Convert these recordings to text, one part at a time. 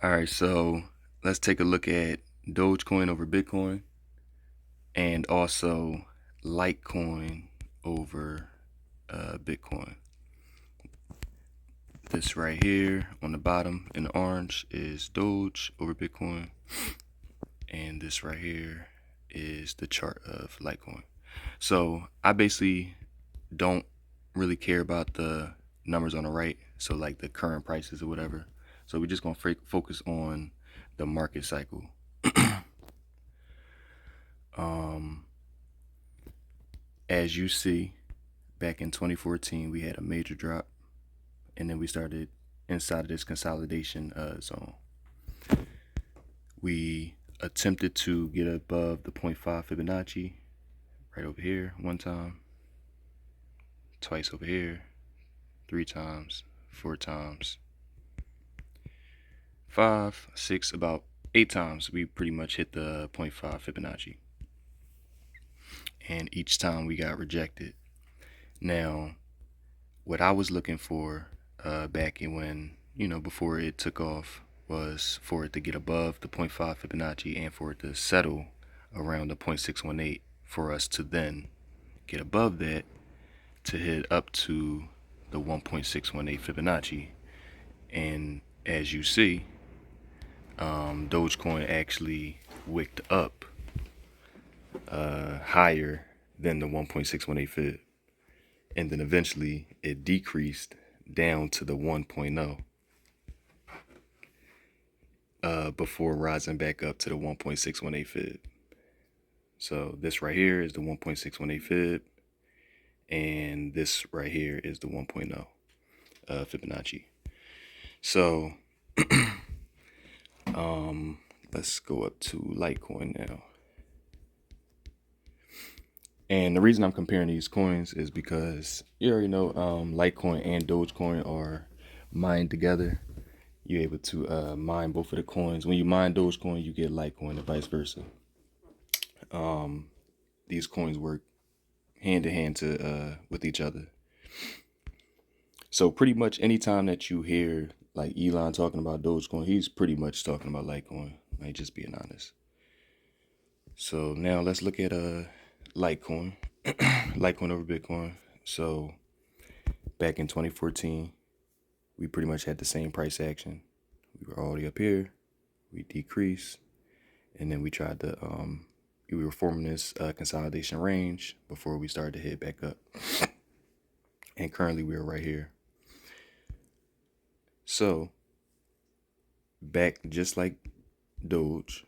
All right, so let's take a look at Dogecoin over Bitcoin and also Litecoin over Bitcoin. This right here on the bottom in the orange is Doge over Bitcoin, and this right here is the chart of Litecoin. So I basically don't really care about the numbers on the right, so like the current prices or whatever. So we're just gonna focus on the market cycle. um, as you see, back in 2014, we had a major drop, and then we started inside of this consolidation zone. We attempted to get above the 0.5 Fibonacci right over here one time, twice over here, 3 times, 4 times, 5, 6, about 8 times. We pretty much hit the 0.5 Fibonacci, and each time we got rejected. Now, what I was looking for back in when, before it took off, was for it to get above the 0.5 Fibonacci and for it to settle around the 0.618 for us to then get above that to hit up to the 1.618 Fibonacci. And as you see, Dogecoin actually wicked up higher than the 1.618 Fib. And then eventually it decreased down to the 1.0 before rising back up to the 1.618 Fib. So this right here is the 1.618 Fib, and this right here is the 1.0 Fibonacci. So let's go up to Litecoin now. And the reason I'm comparing these coins is because you already know Litecoin and Dogecoin are mined together. You're able to mine both of the coins. When you mine Dogecoin, you get Litecoin and vice versa. These coins work hand in hand to with each other. So pretty much anytime that you hear like Elon talking about Dogecoin, he's pretty much talking about Litecoin. Like, just being honest. So now let's look at Litecoin, Litecoin over Bitcoin. So back in 2014, we pretty much had the same price action. We were already up here, we decreased, and then we tried to we were forming this consolidation range before we started to hit back up. And currently we are right here. So back just like Doge,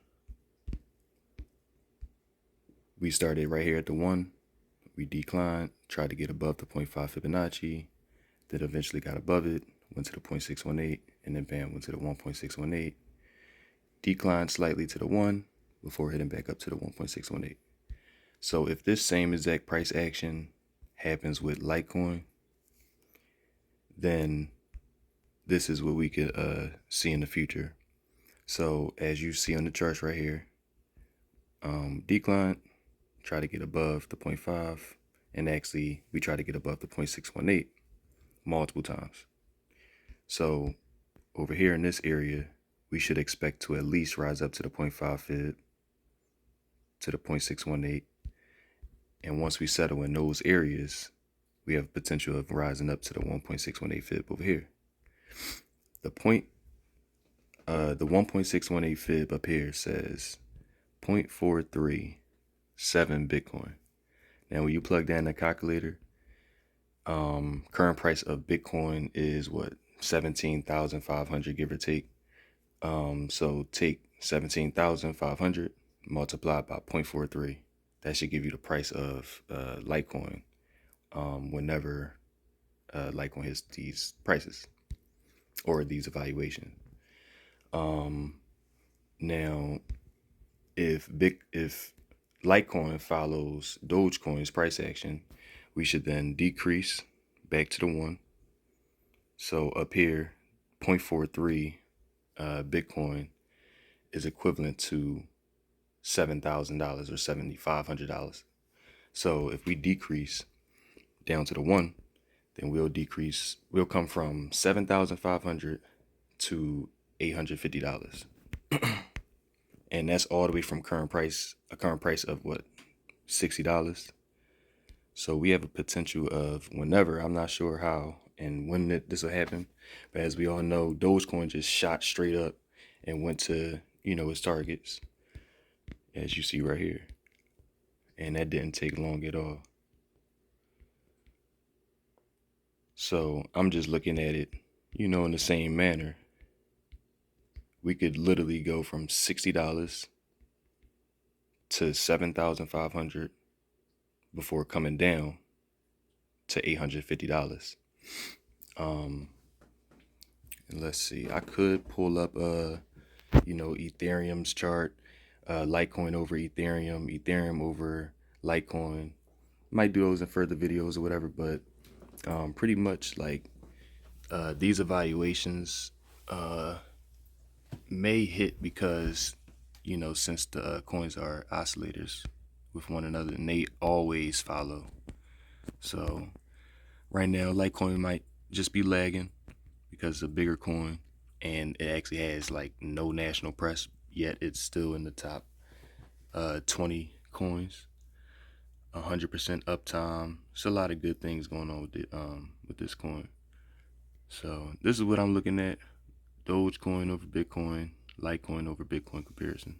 we started right here at the 1. We declined, tried to get above the 0.5 Fibonacci, then eventually got above it, went to the 0.618, and then bam, went to the 1.618. Declined slightly to the 1 before hitting back up to the 1.618. So if this same exact price action happens with Litecoin, then this is what we could see in the future. So as you see on the charts right here, decline, try to get above the 0.5, and actually we try to get above the 0.618 multiple times. So over here in this area, we should expect to at least rise up to the 0.5 Fib, to the 0.618. And once we settle in those areas, we have potential of rising up to the 1.618 Fib over here. The 1.618 Fib up here says 0.437 Bitcoin. Now, when you plug that in the calculator, current price of Bitcoin is what, 17,500, give or take. So take 17,500 multiplied by 0.43. That should give you the price of Litecoin whenever Litecoin hits these prices or these evaluations. Now, if Litecoin follows Dogecoin's price action, we should then decrease back to the 1. So up here, 0.43 Bitcoin is equivalent to $7,000 or $7,500. So if we decrease down to the 1, then we'll come from 7,500 to $850. And that's all the way from a current price of what, $60. So we have a potential of whenever, I'm not sure how and when this will happen, but as we all know, Dogecoin just shot straight up and went to, its targets, as you see right here. And that didn't take long at all. So I'm just looking at it, in the same manner. We could literally go from $60 to 7,500 before coming down to $850. And let's see, I could pull up Ethereum's chart, Litecoin over Ethereum over Litecoin. Might do those in further videos or whatever, but pretty much like these evaluations may hit because since the coins are oscillators with one another and they always follow. So right now Litecoin might just be lagging because it's a bigger coin and it actually has like no national press, yet it's still in the top 20 coins, 100% uptime. It's a lot of good things going on with it, with this coin. So this is what I'm looking at: Dogecoin over Bitcoin, Litecoin over Bitcoin comparison.